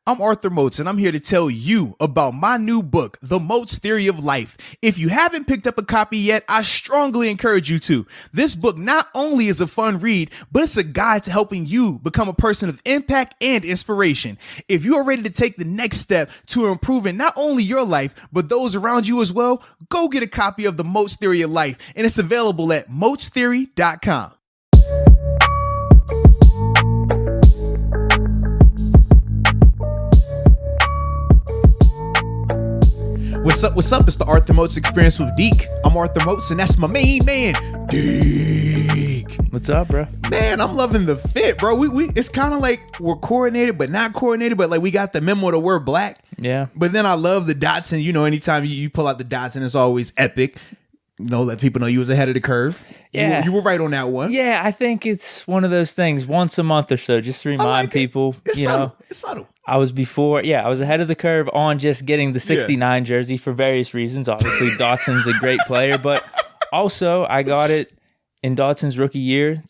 I'm Arthur Moats, and I'm here to tell you about my new book, The Moats Theory of Life. If you haven't picked up a copy yet, I strongly encourage you to. This book not only is a fun read, but it's a guide to helping you become a person of impact and inspiration. If you are ready to take the next step to improving not only your life, but those around you as well, go get a copy of The Moats Theory of Life, and it's available at moatstheory.com. What's up? It's the Arthur Moats Experience with Deke. I'm Arthur Moats, and that's my main man, Deke. What's up, bro? Man, I'm loving the fit, bro. We it's kind of like we're coordinated, but not coordinated, but like we got the memo to wear black. Yeah. But then I love the Dotson. You know, anytime you pull out the Dotson, it's always epic. You know, let people know you was ahead of the curve. Yeah. You were right on that one. Yeah, I think it's one of those things once a month or so, just to remind people. It's subtle. It's subtle. I was ahead of the curve on just getting the 69 jersey for various reasons. Obviously, Dotson's a great player, but also I got it in Dotson's rookie year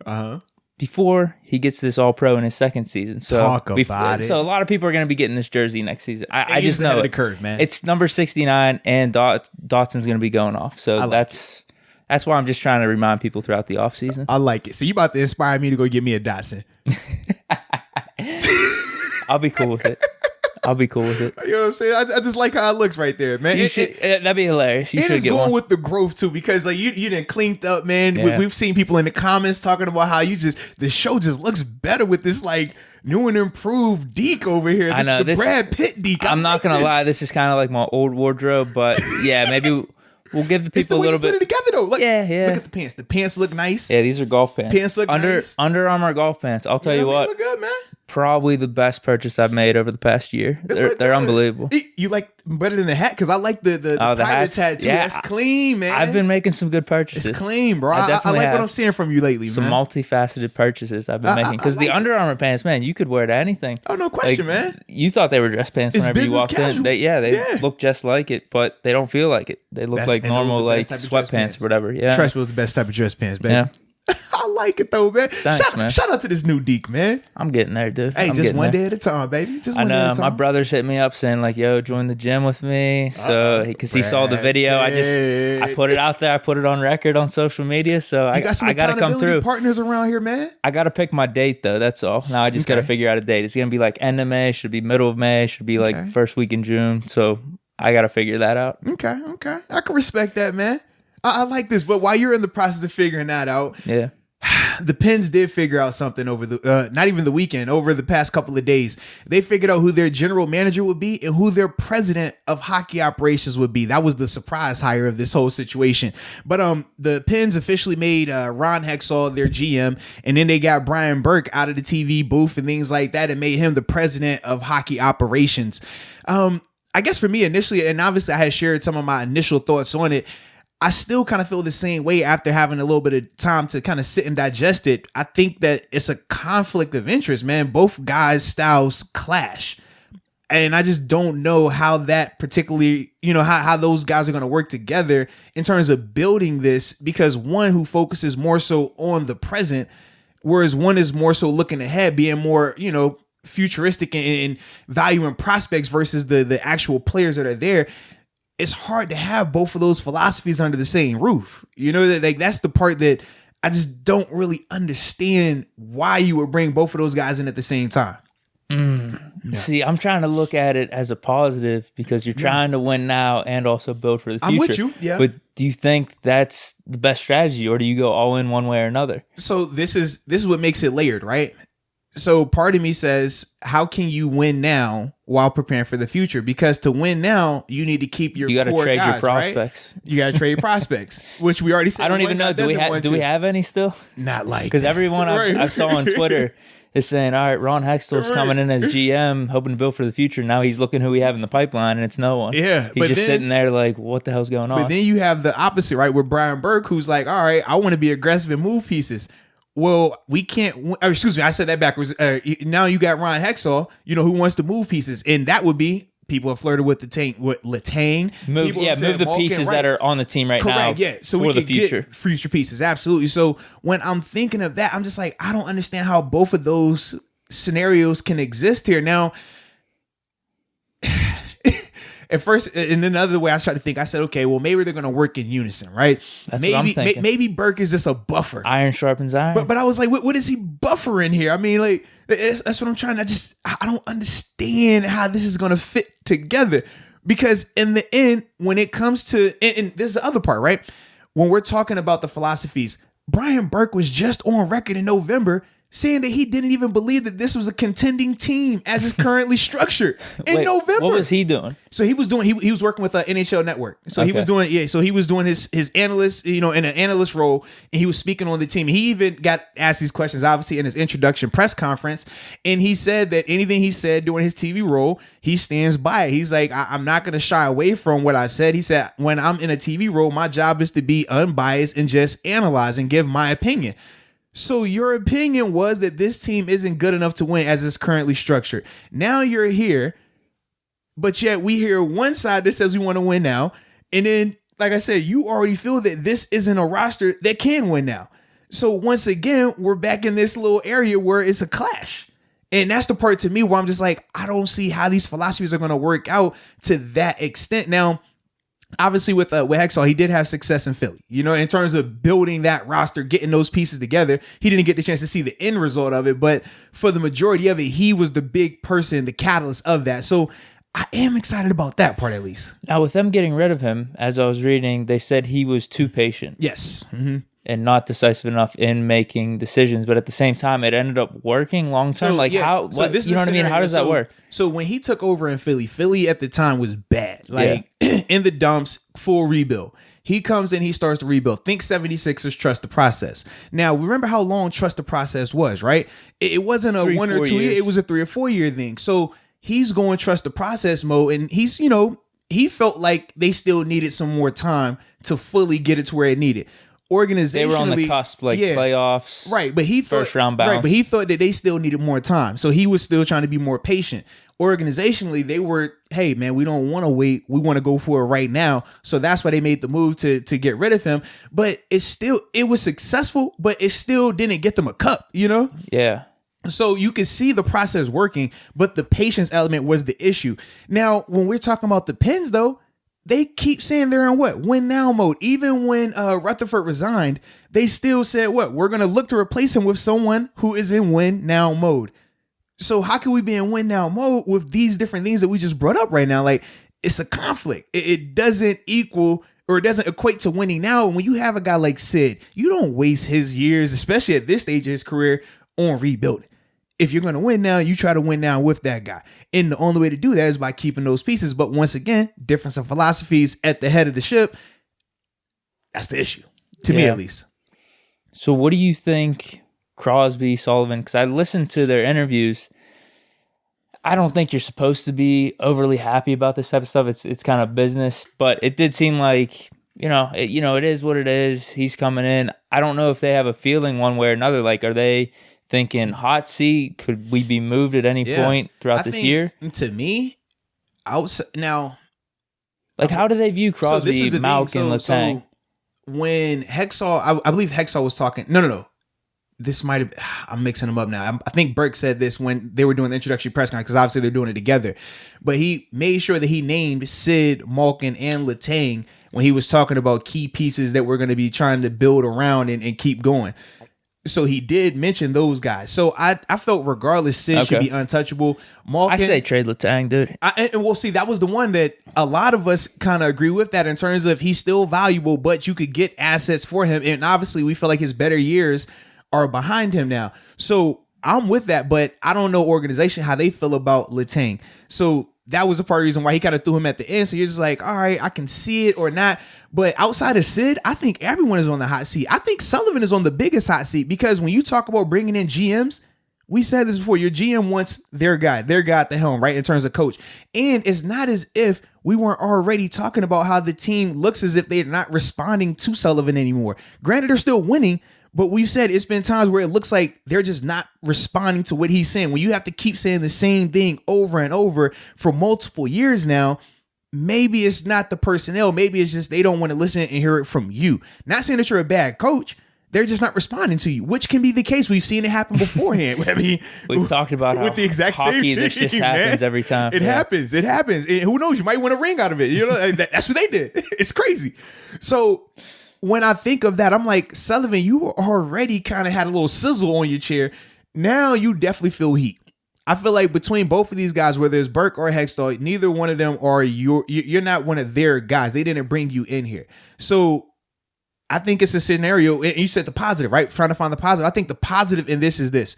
before he gets this All-Pro in his second season. So Talk about it. So a lot of people are going to be getting this jersey next season. I just know ahead of it. the curve, man. It's number 69, and Dotson's going to be going off. So that's why I'm just trying to remind people throughout the offseason. I like it. So you about to inspire me to go get me a Dotson. I'll be cool with it. You know what I'm saying? I just like how it looks right there, man. That'd be hilarious. You should get one. Going with the growth too, because like you done cleaned up, man. Yeah. We've seen people in the comments talking about how the show just looks better with this like new and improved Deke over here. I know this Brad Pitt Deke. I'm not gonna lie, this is kind of like my old wardrobe, but yeah, maybe we'll give the people a little bit. Put it together though. Like, yeah. Look at the pants. The pants look nice. Yeah, these are golf pants. Pants look nice. Under Armour golf pants. I'll tell you what. They look good, man. Probably the best purchase I've made over the past year. They're unbelievable. You like better than the hat? Because I like the Pirates hat too. Yeah, that's clean, man. I've been making some good purchases. It's clean, bro. I like what I'm seeing from you lately, some man. multifaceted purchases I've been making. Because the Under Armour pants, man, you could wear to anything. Oh, no question, man. You thought they were dress pants whenever you walked in. They look just like it, but they don't feel like it. They look like normal, like sweatpants or whatever. Yeah. Trust me, was the best type of dress pants, baby. Yeah. I like it though, man. Thanks, man. Shout out to this new Deke, man. I'm getting there, dude. Hey, just one day at a time, baby. Just one day at a time. My brother's hit me up saying like, "Yo, join the gym with me." So because he saw the video, I put it out there. I put it on record on social media. So I got to come through. Partners around here, man. I got to pick my date though. That's all. Now I just got to figure out a date. It's gonna be like end of May. Should be middle of May. Should be like first week in June. So I got to figure that out. Okay. I can respect that, man. I like this, but while you're in the process of figuring that out, the Pens did figure out something over the not even the weekend, over the past couple of days. They figured out who their general manager would be and who their president of hockey operations would be. That was the surprise hire of this whole situation. But the Pens officially made Ron Hextall their GM, and then they got Brian Burke out of the TV booth and things like that and made him the president of hockey operations. I guess for me initially, and obviously I had shared some of my initial thoughts on it, I still kind of feel the same way after having a little bit of time to kind of sit and digest it. I think that it's a conflict of interest, man. Both guys' styles clash. And I just don't know how that particularly, how those guys are going to work together in terms of building this, because one who focuses more so on the present, whereas one is more so looking ahead, being more, futuristic and valuing prospects versus the actual players that are there. It's hard to have both of those philosophies under the same roof. That's the part that I just don't really understand why you would bring both of those guys in at the same time. Yeah. See, I'm trying to look at it as a positive because you're trying to win now and also build for the future. I'm with you. Yeah. But do you think that's the best strategy, or do you go all in one way or another? So this is what makes it layered, right? So part of me says, how can you win now while preparing for the future? Because to win now, you need to keep your core guys, you got to trade your prospects. Right? You got to trade prospects, which we already said. I don't even know. Do we have any still? Not like, because everyone I saw on Twitter is saying, all right, Ron Hextall's coming in as GM, hoping to build for the future. Now he's looking who we have in the pipeline, and it's no one. Yeah. He's just sitting there like, what the hell's going on? But then you have the opposite, right? With Brian Burke, who's like, all right, I want to be aggressive and move pieces. Well, we can't. Excuse me, I said that backwards. Now you got Ron Hextall, who wants to move pieces, and that would be people have flirted with Letang. Move the pieces that are on the team right now. Correct, yeah. So we could get future pieces, absolutely. So when I'm thinking of that, I'm just like, I don't understand how both of those scenarios can exist here. Now, at first, and then the other way I tried to think, I said, okay, well, maybe they're going to work in unison, right? That's what I'm thinking. Maybe Burke is just a buffer. Iron sharpens iron. But I was like, what is he buffering here? I mean, like, that's what I'm trying to I don't understand how this is going to fit together. Because in the end, when it comes to, and this is the other part, right? When we're talking about the philosophies, Brian Burke was just on record in November saying that he didn't even believe that this was a contending team as it's currently structured in November. What was he doing? So he was doing, he was working with an NHL network. So he was doing, so he was doing his analyst, in an analyst role, and he was speaking on the team. He even got asked these questions, obviously, in his introduction press conference. And he said that anything he said during his TV role, he stands by it. He's like, I'm not going to shy away from what I said. He said, when I'm in a TV role, my job is to be unbiased and just analyze and give my opinion. So your opinion was that this team isn't good enough to win as it's currently structured. Now you're here, but yet we hear one side that says we want to win now. And then, like I said, you already feel that this isn't a roster that can win now. So once again, we're back in this little area where it's a clash. And that's the part to me where I'm just like, I don't see how these philosophies are going to work out to that extent. Now, obviously with Hextall, he did have success in Philly, in terms of building that roster, getting those pieces together. He didn't get the chance to see the end result of it, but for the majority of it, he was the big person, the catalyst of that. So I am excited about that part, at least. Now with them getting rid of him, as I was reading, they said he was too patient. Yes. Mm-hmm. And not decisive enough in making decisions, but at the same time, it ended up working long term. How does that work? So when he took over in Philly at the time was bad. In the dumps, full rebuild. He comes in, he starts to rebuild. Think 76ers trust the process. Now, remember how long trust the process was, right? It wasn't a 1 or 2 year, it was a 3 or 4 year thing. So he's going trust the process mode, and he's, he felt like they still needed some more time to fully get it to where it needed. Organizationally, they were on the cusp, playoffs, right? But he thought, first round bounce, right? But he thought that they still needed more time, so he was still trying to be more patient. Organizationally, they were, hey man, we don't want to wait, we want to go for it right now. So that's why they made the move to get rid of him. But it was successful, but it still didn't get them a cup, Yeah. So you can see the process working, but the patience element was the issue. Now, when we're talking about the Pens, though, they keep saying they're in win now mode. Even when Rutherford resigned, they still said we're going to look to replace him with someone who is in win now mode. So how can we be in win now mode with these different things that we just brought up right now? Like, it's a conflict. It doesn't equal, or it doesn't equate to winning now. When you have a guy like Sid, you don't waste his years, especially at this stage of his career, on rebuilding. If you're going to win now, you try to win now with that guy. And the only way to do that is by keeping those pieces. But once again, difference of philosophies at the head of the ship. That's the issue, to me at least. So what do you think Crosby, Sullivan, because I listened to their interviews. I don't think you're supposed to be overly happy about this type of stuff. It's kind of business, but it did seem like, it is what it is. He's coming in. I don't know if they have a feeling one way or another. Like, are they thinking hot seat? Could we be moved at any point throughout this year? To me, now, like, how do they view Crosby, Malk, and Letang? So when Hextall, I believe Hextall was talking. No. This might have, I'm mixing them up now. I think Burke said this when they were doing the introductory press conference, because obviously they're doing it together. But he made sure that he named Sid, Malkin, and Letang when he was talking about key pieces that we're going to be trying to build around and keep going. So he did mention those guys. So I felt regardless, Sid should be untouchable. Malkin, I say trade Letang, dude. And we'll see. That was the one that a lot of us kind of agree with, that in terms of he's still valuable, but you could get assets for him. And obviously we feel like his better years are behind him now. So I'm with that, but I don't know organization, how they feel about Letang. So that was a part of the reason why he kind of threw him at the end. So you're just like, all right, I can see it or not. But outside of Sid, I think everyone is on the hot seat. I think Sullivan is on the biggest hot seat, because when you talk about bringing in GMs, we said this before, your GM wants their guy at the helm, right? In terms of coach. And it's not as if we weren't already talking about how the team looks as if they're not responding to Sullivan anymore. Granted, they're still winning, but we've said it's been times where it looks like they're just not responding to what he's saying. When you have to keep saying the same thing over and over for multiple years now, maybe it's not the personnel. Maybe it's just they don't want to listen and hear it from you. Not saying that you're a bad coach, They're just not responding to you, which can be the case. We've seen it happen beforehand. I mean, we've talked about with the exact same team, this just happens every time. It happens. It happens. And who knows? You might win a ring out of it. You know, that's what they did. It's crazy. So when I think of that, I'm like, Sullivan, you already kind of had a little sizzle on your chair. Now you definitely feel heat. I feel like between both of these guys, whether it's Burke or Hextall, neither one of them are you're not one of their guys. They didn't bring you in here. So I think it's a scenario, and you said the positive, right? Trying to find the positive. I think the positive in this is this.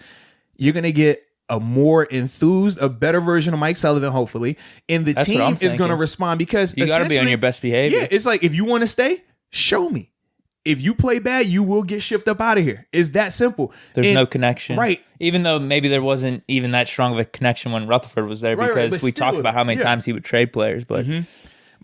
You're going to get a more enthused, a better version of Mike Sullivan, hopefully, and the team is going to respond because you got to be on your best behavior. Yeah, it's like, if you want to stay, show me. If you play bad, you will get shipped up out of here. It's that simple. There's no connection. Right. Even though maybe there wasn't even that strong of a connection when Rutherford was there, because we talked about how many times he would trade players. But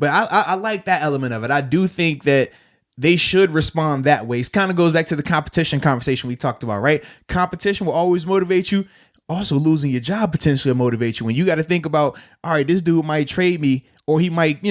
I like that element of it. I do think that they should respond that way. It kind of goes back to the competition conversation we talked about, right? Competition will always motivate you. Also, losing your job potentially will motivate you. When you got to think about, all right, this dude might trade me, or he might,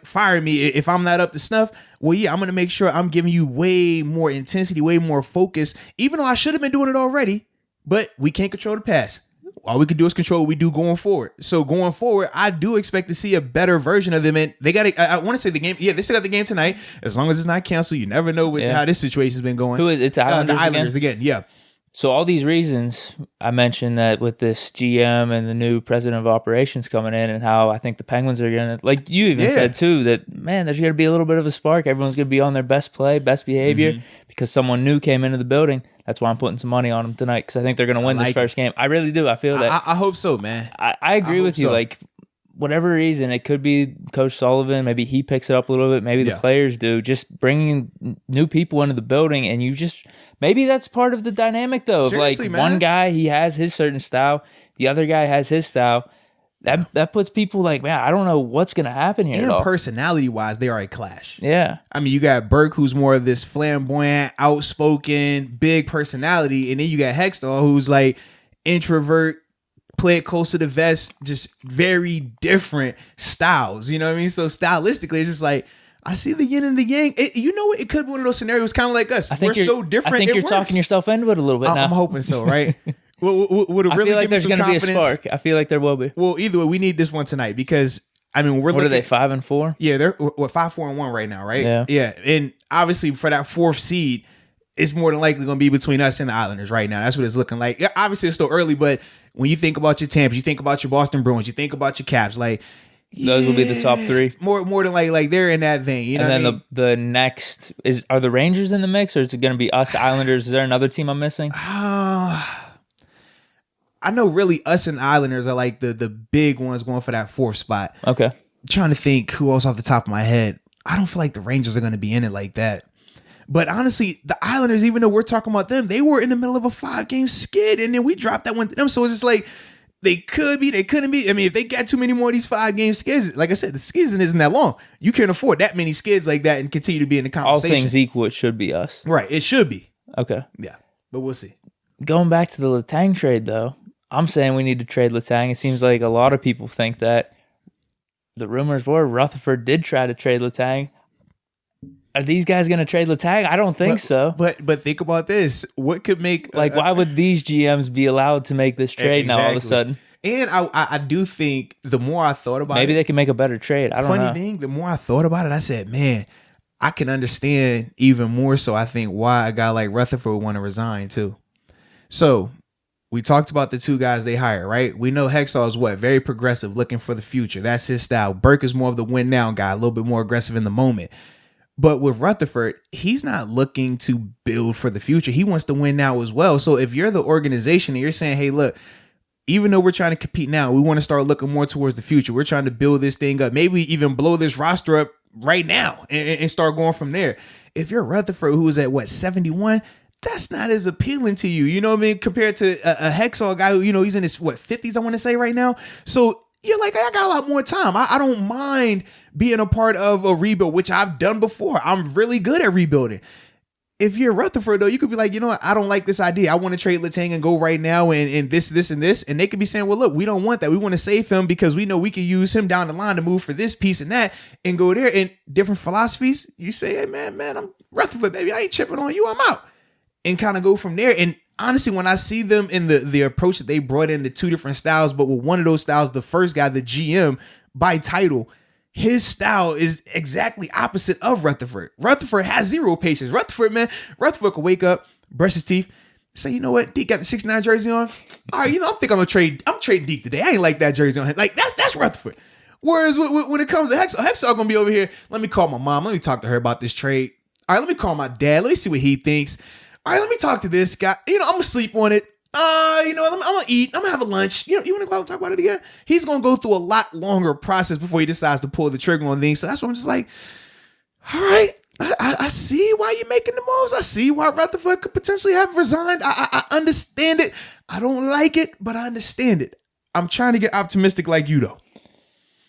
fire me if I'm not up to snuff. Well, yeah, I'm going to make sure I'm giving you way more intensity, way more focus, even though I should have been doing it already, but we can't control the past. All we can do is control what we do going forward. So going forward, I do expect to see a better version of them. And they got to, I want to say the game. Yeah, they still got the game tonight. As long as it's not canceled, you never know how this situation's been going. Who is it? It's Islanders, the Islanders again. Yeah. So all these reasons, I mentioned that with this GM and the new president of operations coming in, and how I think the Penguins are going to, like you even said too, that, man, there's going to be a little bit of a spark. Everyone's going to be on their best play, best behavior, because someone new came into the building. That's why I'm putting some money on them tonight, because I think they're going to win this first game. I really do. I feel that. I hope so, man. I agree with you. So. Like, whatever reason, it could be Coach Sullivan. Maybe he picks it up a little bit. Maybe the players do. Just bringing new people into the building, and you just maybe that's part of the dynamic, though. Seriously, of like, man. One guy, he has his certain style. The other guy has his style. That puts people like, man, I don't know what's going to happen here. And personality-wise, they are a clash. Yeah. I mean, you got Burke, who's more of this flamboyant, outspoken, big personality. And then you got Hextall, who's like introvert, play it close to the vest, just very different styles. You know what I mean? So stylistically, it's just like, I see the yin and the yang. It could be one of those scenarios kind of like us. We're so different. I think you're talking yourself into it a little bit now. I'm hoping so, right? Would it really I feel like there's going to be a spark. I feel like there will be. Well, either way, we need this one tonight because, I mean, what are they, 5-4? Yeah, they're 5-4-1 right now, right? Yeah. And obviously for that fourth seed, it's more than likely going to be between us and the Islanders right now. That's what it's looking like. Yeah, obviously, it's still early, but when you think about your Tampas, you think about your Boston Bruins, you think about your Caps, like those will be the top three. More than like they're in that vein. You know, and then the next are the Rangers in the mix, or is it going to be us, Islanders? Is there another team I'm missing? I know really us and Islanders are like the big ones going for that fourth spot. Okay. I'm trying to think who else off the top of my head. I don't feel like the Rangers are going to be in it like that. But honestly, the Islanders, even though we're talking about them, they were in the middle of a 5-game skid, and then we dropped that one to them. So it's just like, they could be, they couldn't be. I mean, if they got too many more of these 5-game skids, like I said, the skids isn't that long. You can't afford that many skids like that and continue to be in the conversation. All things equal, it should be us. Right, it should be. Okay. Yeah, but we'll see. Going back to the Letang trade, though, I'm saying we need to trade Letang. It seems like a lot of people think that. The rumors were Rutherford did try to trade Letang. Are these guys going to trade Letang? I don't think so. But think about this. What could make... why would these GMs be allowed to make this trade now all of a sudden? And I do think the more I thought about it... Maybe they can make a better trade. I don't know. Funny thing, the more I thought about it, I said, man, I can understand even more so, I think, why a guy like Rutherford would want to resign too. So... we talked about the two guys they hire, right? We know Hextall is very progressive, looking for the future. That's his style. Burke is more of the win now guy, a little bit more aggressive in the moment. But with Rutherford, he's not looking to build for the future. He wants to win now as well. So if you're the organization and you're saying, hey, look, even though we're trying to compete now, we want to start looking more towards the future. We're trying to build this thing up, maybe even blow this roster up right now and start going from there. If you're Rutherford, who is at 71, that's not as appealing to you, you know what I mean, compared to a Hextall guy who, he's in his 50s, I want to say right now. So you're like, I got a lot more time. I don't mind being a part of a rebuild, which I've done before. I'm really good at rebuilding. If you're Rutherford, though, you could be like, you know what, I don't like this idea. I want to trade Letang and go right now and this, and this. And they could be saying, well, look, we don't want that. We want to save him because we know we can use him down the line to move for this piece and that and go there. And different philosophies. You say, hey, man, I'm Rutherford, baby. I ain't chipping on you. I'm out. and kind of go from there. And honestly, when I see them in the approach that they brought in the two different styles, but with one of those styles, the first guy, the GM by title, his style is exactly opposite of Rutherford. Rutherford has zero patience. Rutherford could wake up, brush his teeth, say, you know what, Deke got the 69 jersey on. All right, I'm trading Deke today. I ain't like that jersey on him. Like that's Rutherford. Whereas when it comes to Hextall gonna be over here. Let me call my mom. Let me talk to her about this trade. All right, let me call my dad. Let me see what he thinks. All right, let me talk to this guy. I'm gonna sleep on it. I'm gonna eat. I'm gonna have a lunch. You want to go out and talk about it again? He's gonna go through a lot longer process before he decides to pull the trigger on things. So that's why I'm just like, all right, I see why you're making the moves. I see why Rutherford could potentially have resigned. I understand it. I don't like it, but I understand it. I'm trying to get optimistic like you though.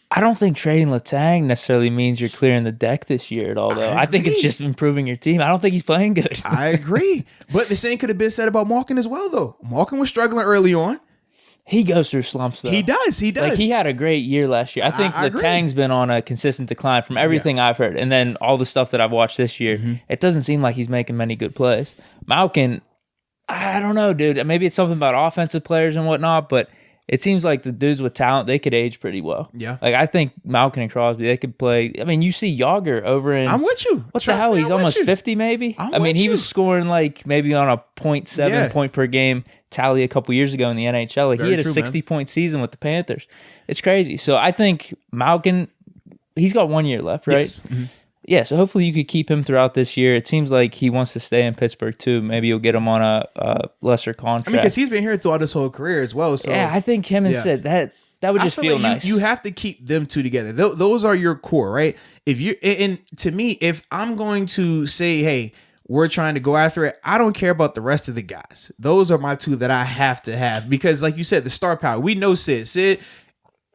I don't think trading Letang necessarily means you're clearing the deck this year at all, though. I think it's just improving your team. I don't think he's playing good. I agree. But the same could have been said about Malkin as well, though. Malkin was struggling early on. He goes through slumps, though. He does. Like, he had a great year last year. I think Letang's been on a consistent decline from everything I've heard. And then all the stuff that I've watched this year, it doesn't seem like he's making many good plays. Malkin, I don't know, dude. Maybe it's something about offensive players and whatnot, but it seems like the dudes with talent, they could age pretty well. Yeah. Like, I think Malkin and Crosby, they could play. I mean, you see Yager over in... I'm with you. What the hell? He's almost 50, maybe? I mean, he was scoring, like, maybe on a 0.7 point per game tally a couple years ago in the NHL. Like, he had a 60-point season with the Panthers. It's crazy. So, I think Malkin, he's got 1 year left, right? Yes. Mm-hmm. Yeah, so hopefully you could keep him throughout this year. It seems like he wants to stay in Pittsburgh too. Maybe you'll get him on a lesser contract. I mean, because he's been here throughout his whole career as well. So yeah, I think him and Sid, that would just feel nice. You have to keep them two together. Those are your core, right? If you and to me, if I'm going to say, hey, we're trying to go after it, I don't care about the rest of the guys. Those are my two that I have to have because, like you said, the star power. We know Sid.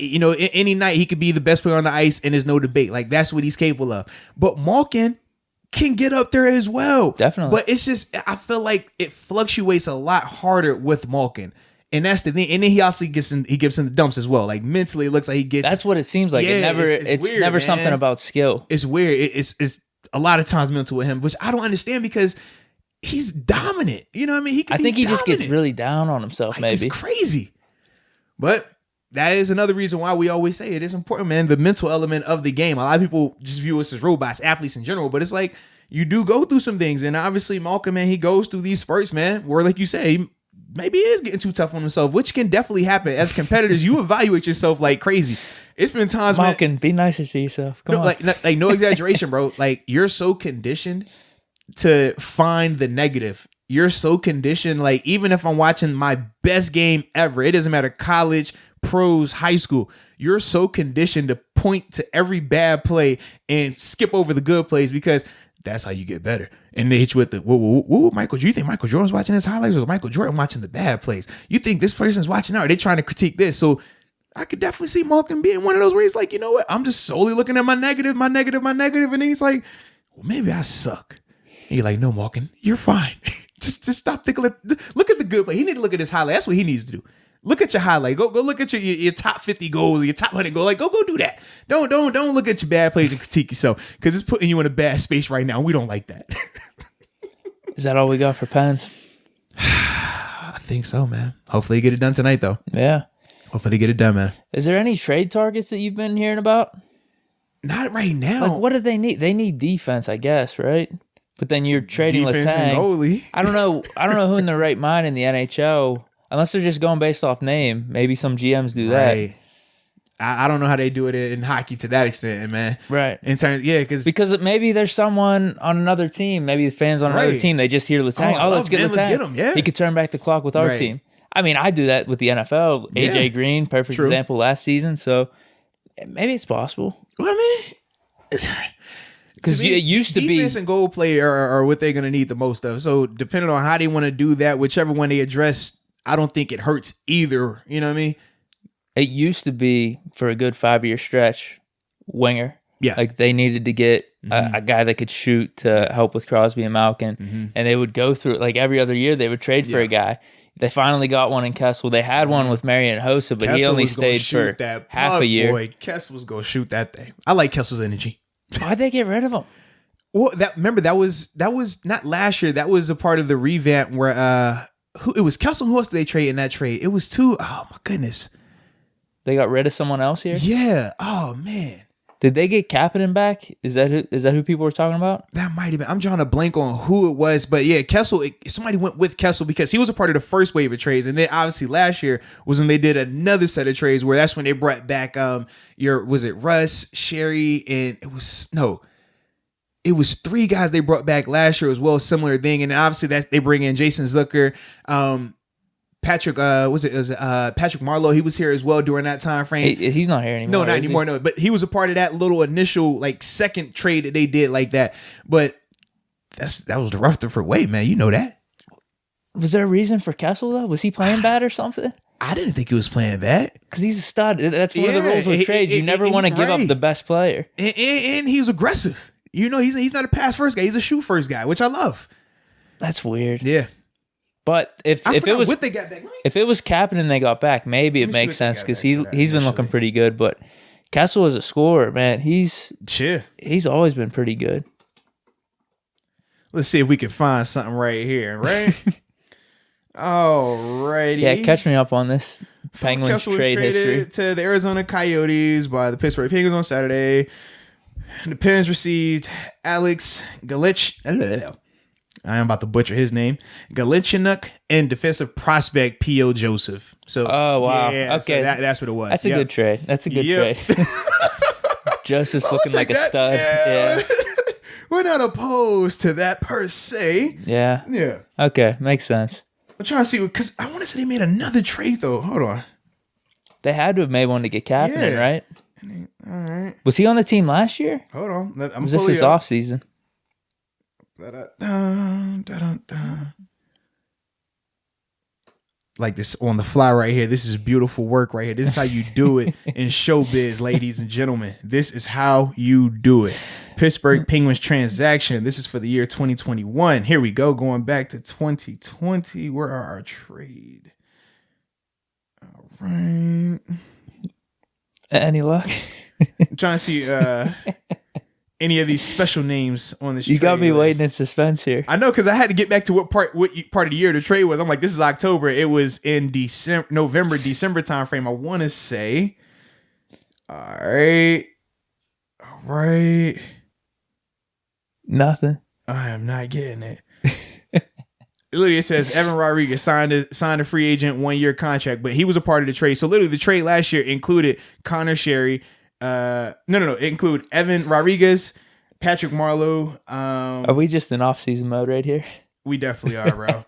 Any night he could be the best player on the ice and there's no debate. Like, that's what he's capable of. But Malkin can get up there as well. Definitely. But it's just, I feel like it fluctuates a lot harder with Malkin. And that's the thing. And then he also gets in the dumps as well. Like, mentally, it looks like he gets... That's what it seems like. Yeah, it's weird, never man. something about skill. It's weird. It's a lot of times mental with him, which I don't understand because he's dominant. You know what I mean? I think he just gets really down on himself, like, maybe. It's crazy. But... that is another reason why we always say it is important, man. The mental element of the game. A lot of people just view us as robots, athletes in general, but it's like you do go through some things. And obviously, Malkin, man, he goes through these spurts, man, where, like you say, maybe he is getting too tough on himself, which can definitely happen. As competitors, you evaluate yourself like crazy. It's been times, Malkin, be nicer to yourself. Come on. Like no exaggeration, bro. Like, you're so conditioned to find the negative. You're so conditioned. Like, even if I'm watching my best game ever, it doesn't matter, college, pros, high school, you're so conditioned to point to every bad play and skip over the good plays because that's how you get better. And they hit you with the, whoa, Michael, do you think Michael Jordan's watching his highlights or is Michael Jordan watching the bad plays? You think this person's watching out? Are they trying to critique this? So I could definitely see Malkin being one of those where he's like, you know what? I'm just solely looking at my negative. And then he's like, well, maybe I suck. And you're like, no, Malkin, you're fine. just stop thinking. Look at the good play. He need to look at his highlight. That's what he needs to do. Look at your highlight. Go look at your top 50 goals, your top 100 goals. Like, go do that. Don't look at your bad plays and critique yourself because it's putting you in a bad space right now. We don't like that. Is that all we got for Pens? I think so, man. Hopefully you get it done tonight, though. Yeah. Hopefully you get it done, man. Is there any trade targets that you've been hearing about? Not right now. Like, what do they need? They need defense, I guess, right? But then you're trading defense Letang. and goalie. I don't know who in their right mind in the NHL. Unless they're just going based off name. Maybe some GMs do that. Right. I don't know how they do it in hockey to that extent, man. Right. In terms, yeah, because maybe there's someone on another team. Maybe the fans on another team. They just hear Letang. Let's get Letang. Let's get him. Yeah. He could turn back the clock with our team. I mean, I do that with the NFL. Yeah. AJ Green, perfect example last season. So maybe it's possible. Well, I mean, because it used to be defense and goal play are what they're going to need the most of. So depending on how they want to do that, whichever one they address, I don't think it hurts either. You know what I mean? It used to be for a good 5-year stretch, winger. Yeah. Like they needed to get a guy that could shoot to help with Crosby and Malkin. And they would go through it. Like every other year, they would trade for a guy. They finally got one in Kessel. They had one with Marian Hossa, but he only stayed for half a year. Boy, Kessel was going to shoot that thing. I like Kessel's energy. Why'd they get rid of him? Well, remember that was not last year. That was a part of the revamp where it was Kessel. Who else did they trade in that trade? It was two. Oh my goodness. They got rid of someone else here? Yeah. Oh man. Did they get Kapanen back? Is that who people were talking about? That might have been. I'm drawing a blank on who it was, but yeah, Kessel. Somebody went with Kessel because he was a part of the first wave of trades, and then obviously last year was when they did another set of trades where that's when they brought back was it Russ, Sherry, and it was three guys they brought back last year as well, similar thing, and obviously that they bring in Jason Zucker, Patrick, Patrick Marlowe? He was here as well during that time frame. He's not here anymore. No, not anymore. No, but he was a part of that little initial second trade that they did like that. But that was the Rutherford way, man. You know that. Was there a reason for Kessel though? Was he playing bad or something? I didn't think he was playing bad because he's a stud. That's one of the rules with trades. You never want to give up the best player, and he's aggressive. He's not a pass first guy. He's a shoot first guy, which I love. That's weird. Yeah. But if it was what they got back, if it was Kapanen they got back, maybe it makes sense because he's been looking pretty good. But Kessel is a scorer, man. He's always been pretty good. Let's see if we can find something right here, right? Alrighty. Yeah, catch me up on this Penguins trade history. To the Arizona Coyotes by the Pittsburgh Penguins on Saturday. The Pens received Alex Galich. I am about to butcher his name. Galichinuk and defensive prospect P.O. Joseph. So, oh wow, yeah, okay, so that's what it was. That's a good trade. That's a good trade. Joseph's looking like a stud. Yeah. We're not opposed to that per se. Yeah. Yeah. Okay, makes sense. I'm trying to see because I want to say they made another trade though. Hold on. They had to have made one to get Kapanen, right? All right. Was he on the team last year? Hold on. Was this his off season? Like this on the fly right here. This is beautiful work right here. This is how you do it in showbiz, ladies and gentlemen. This is how you do it. Pittsburgh Penguins transaction. This is for the year 2021. Here we go. Going back to 2020. Where are our trade? All right. Any luck? I'm trying to see any of these special names on this. You got me waiting in suspense here. I know because I had to get back to what part of the year the trade was. I'm like, this is October. It was in November, December time frame. I want to say. All right. Nothing. I am not getting it. Literally, it says Evan Rodriguez signed a free agent 1-year contract, but he was a part of the trade. So literally, the trade last year included Connor Sherry. No. It included Evan Rodriguez, Patrick Marlowe. Are we just in off-season mode right here? We definitely are, bro.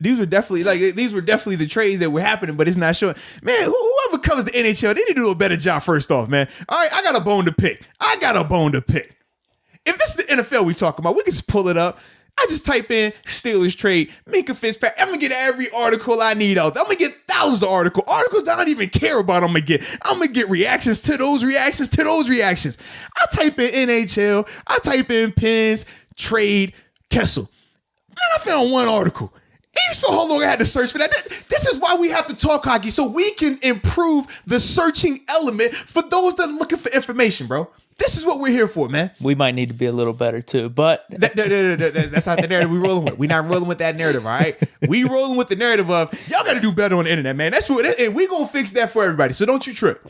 These were definitely the trades that were happening, but it's not showing. Man, whoever covers the NHL, they need to do a better job first off, man. All right, I got a bone to pick. If this is the NFL we talking about, we can just pull it up. I just type in Steelers trade, Minka Fitzpatrick. I'm going to get every article I need out there. I'm going to get thousands of articles that I don't even care about. I'm going to get reactions to those reactions. I type in NHL. I type in Pens, trade, Kessel. Man, I found one article. And you saw how long I had to search for that. This is why we have to talk hockey, so we can improve the searching element for those that are looking for information, bro. This is what we're here for, man. We might need to be a little better too, but that's not the narrative we're rolling with. We're not rolling with that narrative, all right? We rolling with the narrative of y'all got to do better on the internet, man. That's what, and we gonna fix that for everybody. So don't you trip.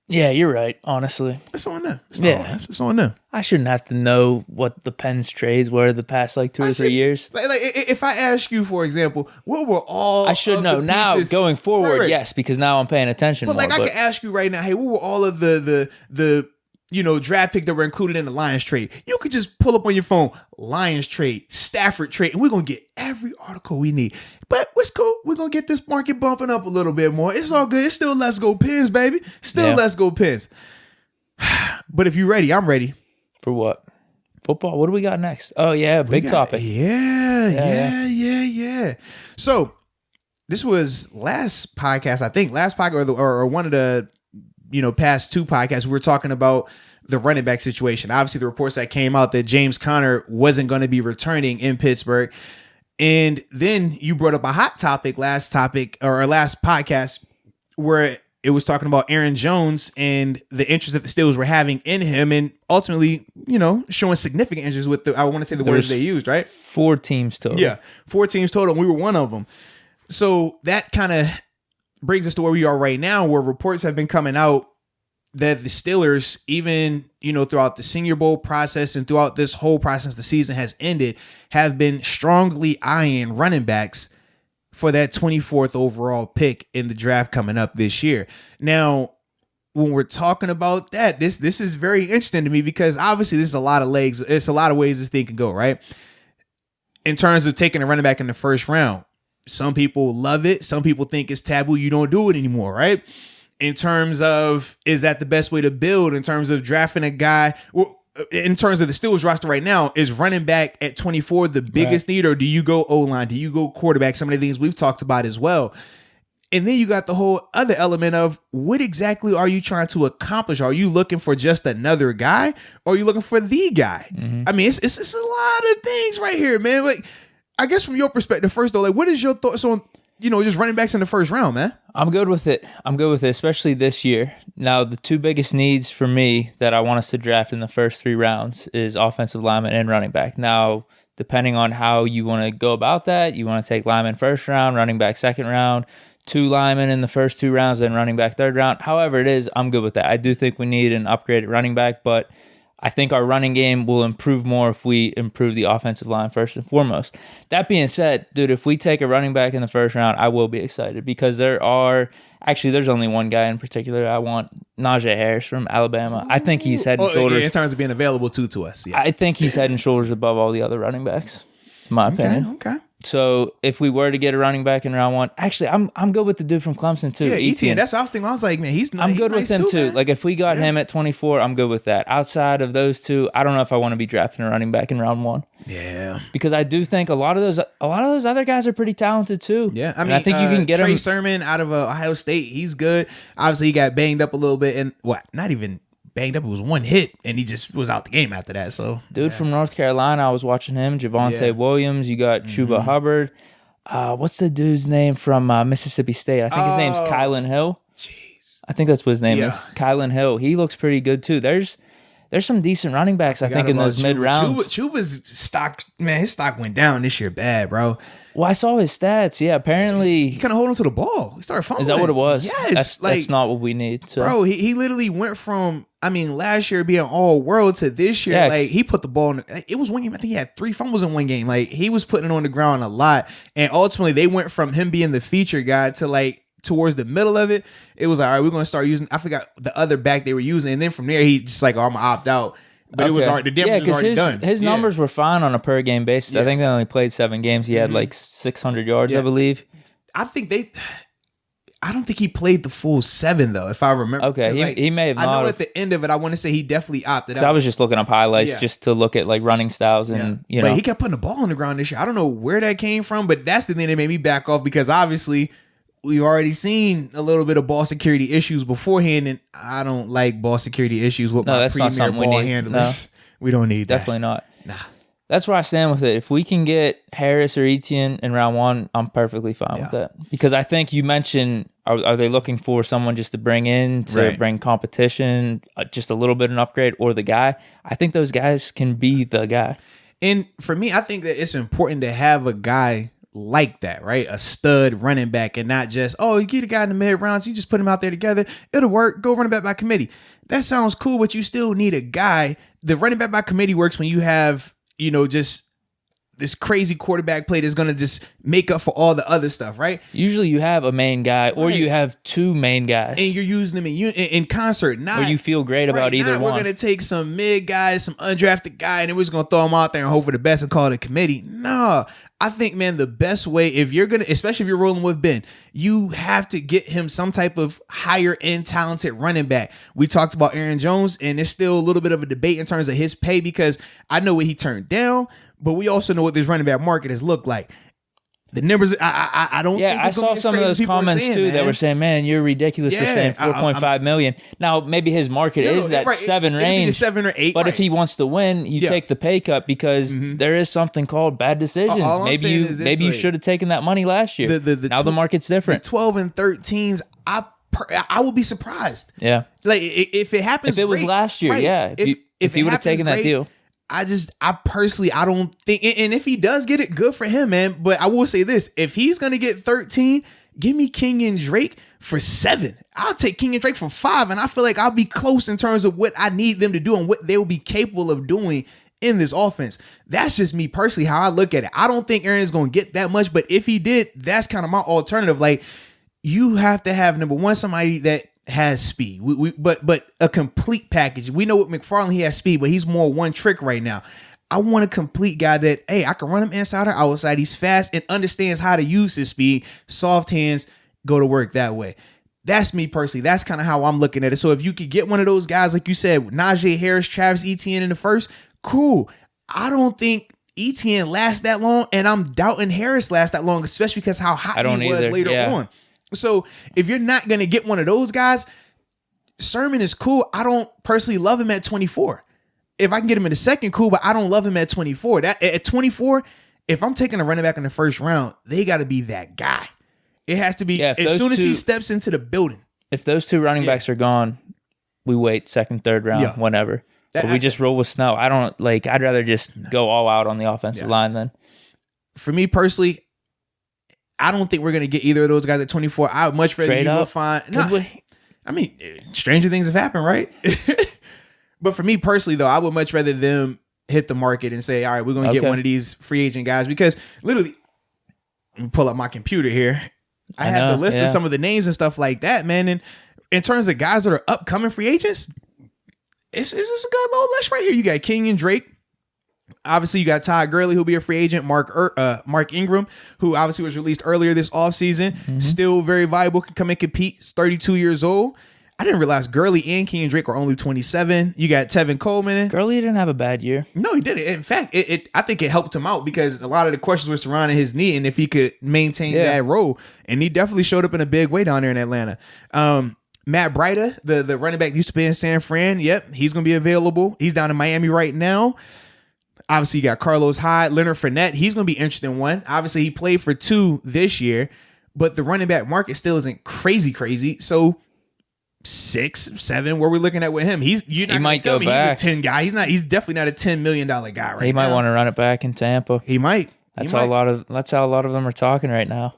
Yeah, you're right. Honestly, it's on them. It's on them. I shouldn't have to know what the Pens trades were the past 2 or 3 years. Like if I ask you, for example, what were all I should know now going forward. Right. Yes, because now I'm paying attention. But more, I can ask you right now, hey, what were all of the draft pick that were included in the Lions trade? You could just pull up on your phone, Lions trade, Stafford trade, and we're going to get every article we need. But it's cool. We're going to get this market bumping up a little bit more. It's all good. It's still Let's Go Pens, baby. Let's Go Pens. But if you're ready, I'm ready. For what? Football? What do we got next? Oh, yeah. Big topic. Yeah. So this was last podcast, I think. Last podcast or one of the past 2 podcasts, we were talking about the running back situation. Obviously, the reports that came out that James Conner wasn't going to be returning in Pittsburgh. And then you brought up a hot topic last podcast where it was talking about Aaron Jones and the interest that the Steelers were having in him, and ultimately, showing significant interest with I want to say the words they used, right? 4 teams total. Yeah, 4 teams total. And we were one of them. So that kind of brings us to where we are right now, where reports have been coming out that the Steelers, even, throughout the Senior Bowl process and throughout this whole process the season has ended, have been strongly eyeing running backs for that 24th overall pick in the draft coming up this year. Now, when we're talking about that, this is very interesting to me because obviously this is a lot of legs. It's a lot of ways this thing can go, right? In terms of taking a running back in the first round, some people love it. Some people think it's taboo. You don't do it anymore, right? In terms of, is that the best way to build? In terms of drafting a guy, well, in terms of the Steelers roster right now, is running back at 24 the biggest need, or do you go O-line? Do you go quarterback? Some of the things we've talked about as well. And then you got the whole other element of what exactly are you trying to accomplish? Are you looking for just another guy, or are you looking for the guy? Mm-hmm. I mean, it's a lot of things right here, man. Like, I guess from your perspective, first though, like, what is your thoughts on, just running backs in the first round, man? I'm good with it, especially this year. Now, the 2 biggest needs for me that I want us to draft in the first 3 rounds is offensive lineman and running back. Now, depending on how you want to go about that, you want to take lineman first round, running back second round, 2 linemen in the first 2 rounds, then running back third round. However it is, I'm good with that. I do think we need an upgraded running back, but I think our running game will improve more if we improve the offensive line first and foremost. That being said, dude, if we take a running back in the first round, I will be excited because there's only one guy in particular I want, Najee Harris from Alabama. I think he's head and shoulders. In terms of being available to us. Yeah. I think he's head and shoulders above all the other running backs, in my opinion. Okay. So if we were to get a running back in round 1, actually, I'm good with the dude from Clemson too. Yeah, Etienne. That's what I was thinking. I was like, man, I'm good with him too. Man. Like if we got him at 24, I'm good with that. Outside of those 2, I don't know if I want to be drafting a running back in round 1. Yeah, because I do think a lot of those other guys are pretty talented too. Yeah, I think you can get Trey him. Sermon out of Ohio State. He's good. Obviously, he got banged up a little bit, and not even banged up. It was 1 hit, and he just was out the game after that. So, dude from North Carolina, I was watching him. Javonte Williams. You got Chuba Hubbard. What's the dude's name from Mississippi State? I think his name's Kylan Hill. Jeez. I think that's what his name is. Kylan Hill. He looks pretty good too. There's some decent running backs, I think, in those mid rounds. Chuba's stock, man, his stock went down this year bad, bro. Well, I saw his stats. Yeah, apparently he kind of hold on to the ball. He started fumbling. Is that what it was? Yes. That's not what we need. So. Bro, he literally went from, last year being all world to this year. Like, he put the ball in. It was 1 game. I think he had 3 fumbles in 1 game. Like, he was putting it on the ground a lot. And ultimately, they went from him being the feature guy to like towards the middle of it. It was like, all right, we're going to start using, I forgot the other back they were using. And then from there, he just like, I'm going to opt out. But it was already, the damage was already done. His numbers were fine on a per game basis. Yeah. I think they only played 7 games. He had like 600 yards, I believe. I don't think he played the full 7 though, if I remember. Okay, he may have. I know at the end of it, I want to say he definitely opted out. I was just looking up highlights just to look at like running styles and But he kept putting the ball on the ground this year. I don't know where that came from, but that's the thing that made me back off because obviously we've already seen a little bit of ball security issues beforehand, and I don't like ball security issues with my premier ball handlers. No, we don't need that. Definitely not. Nah. That's where I stand with it. If we can get Harris or Etienne in round 1, I'm perfectly fine with that. Because I think you mentioned, are they looking for someone just to bring in, to bring competition, just a little bit of an upgrade, or the guy? I think those guys can be the guy. And for me, I think that it's important to have a guy like that, right? A stud running back, and not just, you get a guy in the mid rounds, you just put him out there together, it'll work, go running back by committee. That sounds cool, but you still need a guy. The running back by committee works when you have, just this crazy quarterback play that's going to just make up for all the other stuff, right? Usually you have a main guy or you have 2 main guys. And you're using them in concert. Not, where you feel great about either one. We're going to take some mid guys, some undrafted guy, and then we're just going to throw them out there and hope for the best and call it a committee. No. I think, man, the best way, if you're going to, especially if you're rolling with Ben, you have to get him some type of higher end talented running back. We talked about Aaron Jones, and there's still a little bit of a debate in terms of his pay because I know what he turned down, but we also know what this running back market has looked like. The numbers, I don't. Yeah, I saw some of those comments too that were saying, "Man, you're ridiculous for saying 4.5 million." Now, maybe his market is that 7 range, 7 or 8. But if he wants to win, you take the pay cut because there is something called bad decisions. Maybe you should have taken that money last year. Now the market's different. The 12 and 13s, I I would be surprised. Yeah. Like if it happens, if it was great, last year, right. yeah. If he would have taken that deal. I personally, I don't think, and if he does get it, good for him, man. But I will say this: if he's gonna get 13, give me Kenyon Drake for 7. I'll take Kenyon Drake for 5, and I feel like I'll be close in terms of what I need them to do and what they will be capable of doing in this offense. That's just me personally, how I look at it. I don't think Aaron is gonna get that much, but if he did, that's kind of my alternative. Like, you have to have, number one, somebody that has speed. But a complete package. We know with McFarland, he has speed, but he's more one trick right now. I want a complete guy that, hey, I can run him inside or outside. He's fast and understands how to use his speed. Soft hands, go to work that way. That's me personally. That's kind of how I'm looking at it. So if you could get one of those guys, like you said, Najee Harris, Travis Etienne in the first, cool. I don't think Etienne lasts that long, and I'm doubting Harris lasts that long, especially because how hot he was later on. So if you're not going to get one of those guys, Sermon is cool. I don't personally love him at 24. If I can get him in the second, cool, but I don't love him at 24. That at 24, if I'm taking a running back in the first round, they got to be that guy. It has to be as soon as he steps into the building. If those two running backs are gone, we wait second, third round, whenever. But we just roll with Snow. I'd rather just go all out on the offensive line then. For me personally, I don't think we're going to get either of those guys at 24. I would much rather you find. I mean, stranger things have happened, right? But for me personally, though, I would much rather them hit the market and say, all right, we're going to get one of these free agent guys. Because literally, let me pull up my computer here. I have the list of some of the names and stuff like that, man. And in terms of guys that are upcoming free agents, it's a good little list right here. You got Kenyon Drake. Obviously, you got Todd Gurley, who'll be a free agent. Mark Ingram, who obviously was released earlier this offseason. Still very viable, can come and compete. He's 32 years old. I didn't realize Gurley and Kenyon Drake are only 27. You got Tevin Coleman. Gurley didn't have a bad year. No, he didn't. In fact, I think it helped him out because a lot of the questions were surrounding his knee and if he could maintain that role. And he definitely showed up in a big way down there in Atlanta. Matt Breida, the running back used to be in San Fran. Yep, he's going to be available. He's down in Miami right now. Obviously, you got Carlos Hyde, Leonard Fournette. He's going to be interesting one. Obviously, he played for 2 this year, but the running back market still isn't crazy. So 6, 7, where we're looking at with him. He might tell me back. He's a 10 guy. He's definitely not a $10 million guy right now. He might want to run it back in Tampa. He might. That's how a lot of them are talking right now.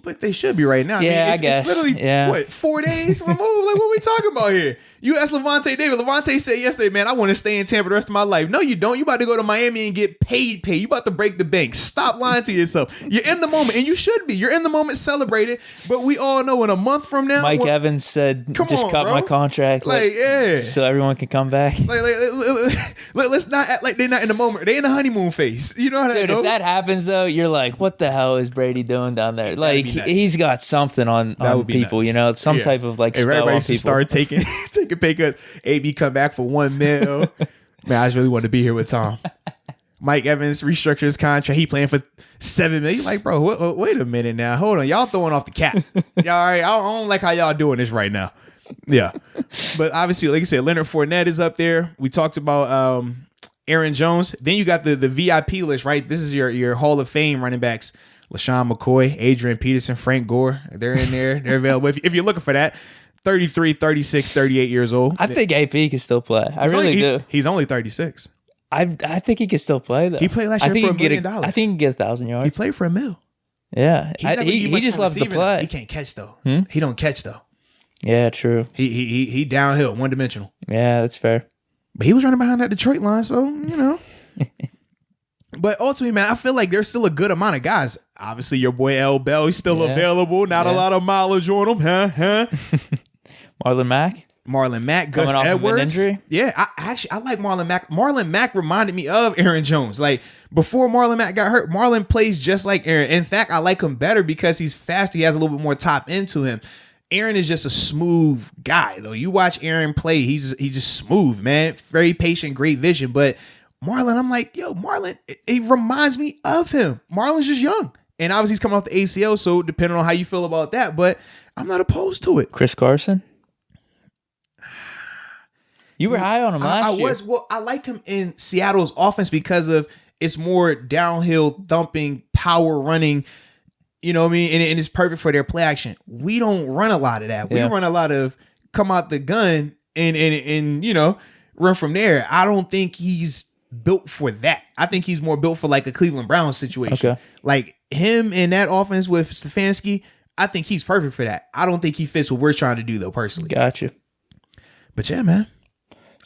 But they should be right now. I guess. It's literally, 4 days removed? Like, what are we talking about here? You asked Levante David. Levante said yesterday, man, I want to stay in Tampa the rest of my life. No, you don't. You about to go to Miami and get paid. You about to break the bank. Stop lying to yourself. You're in the moment, and you should be. You're in the moment, celebrating. But we all know in a month from now. Mike Evans said, cut my contract. So everyone can come back. Let's not act like they're not in the moment. They in the honeymoon phase. You know how that goes? If that happens, though, you're like, what the hell is Brady doing down there? Like, he's got something on people, nuts. Some type of like spell everybody on should people. Start taking pay cuts. AB come back for $1 million. Man, I just really want to be here with Tom. Mike Evans restructured his contract. He playing for $7 million. You're like, bro, wait a minute now. Hold on. Y'all throwing off the cap. Y'all all right? I don't like how y'all doing this right now. Yeah. But obviously, like I said, Leonard Fournette is up there. We talked about Aaron Jones. Then you got the VIP list, right? This is your Hall of Fame running backs. LaShawn McCoy, Adrian Peterson, Frank Gore. They're in there. They're available. If you're looking for that. 33, 36, 38 years old. I think AP can still play. I really do. He's only 36. I think he can still play, though. He played last year for $1 million. I think he can get 1,000 yards. He played for $1 million. Yeah. He just loves to play. He can't catch, though. He don't catch, though. Yeah, true. He downhill, one-dimensional. Yeah, that's fair. But he was running behind that Detroit line, so, you know. But ultimately, man, I feel like there's still a good amount of guys. Obviously, your boy L. Bell, he's still available. Not a lot of mileage on him. Huh? Marlon Mack, Gus Edwards. Of an injury? Yeah, I like Marlon Mack. Marlon Mack reminded me of Aaron Jones. Like, before Marlon Mack got hurt, Marlon plays just like Aaron. In fact, I like him better because he's faster. He has a little bit more top into him. Aaron is just a smooth guy, though. You watch Aaron play, he's just smooth, man. Very patient, great vision. But Marlon, I'm like, yo, Marlon, he reminds me of him. Marlon's just young. And obviously he's coming off the ACL, so depending on how you feel about that, but I'm not opposed to it. Chris Carson? You were high on him last year. Well, I like him in Seattle's offense because of it's more downhill thumping, power running. You know what I mean? And it's perfect for their play action. We don't run a lot of that. We run a lot of come out the gun and you know, run from there. I don't think he's built for that. I think he's more built for like a Cleveland Browns situation. Okay. Like him in that offense with Stefanski, I think he's perfect for that. I don't think he fits what we're trying to do though, personally. Gotcha. But yeah, man.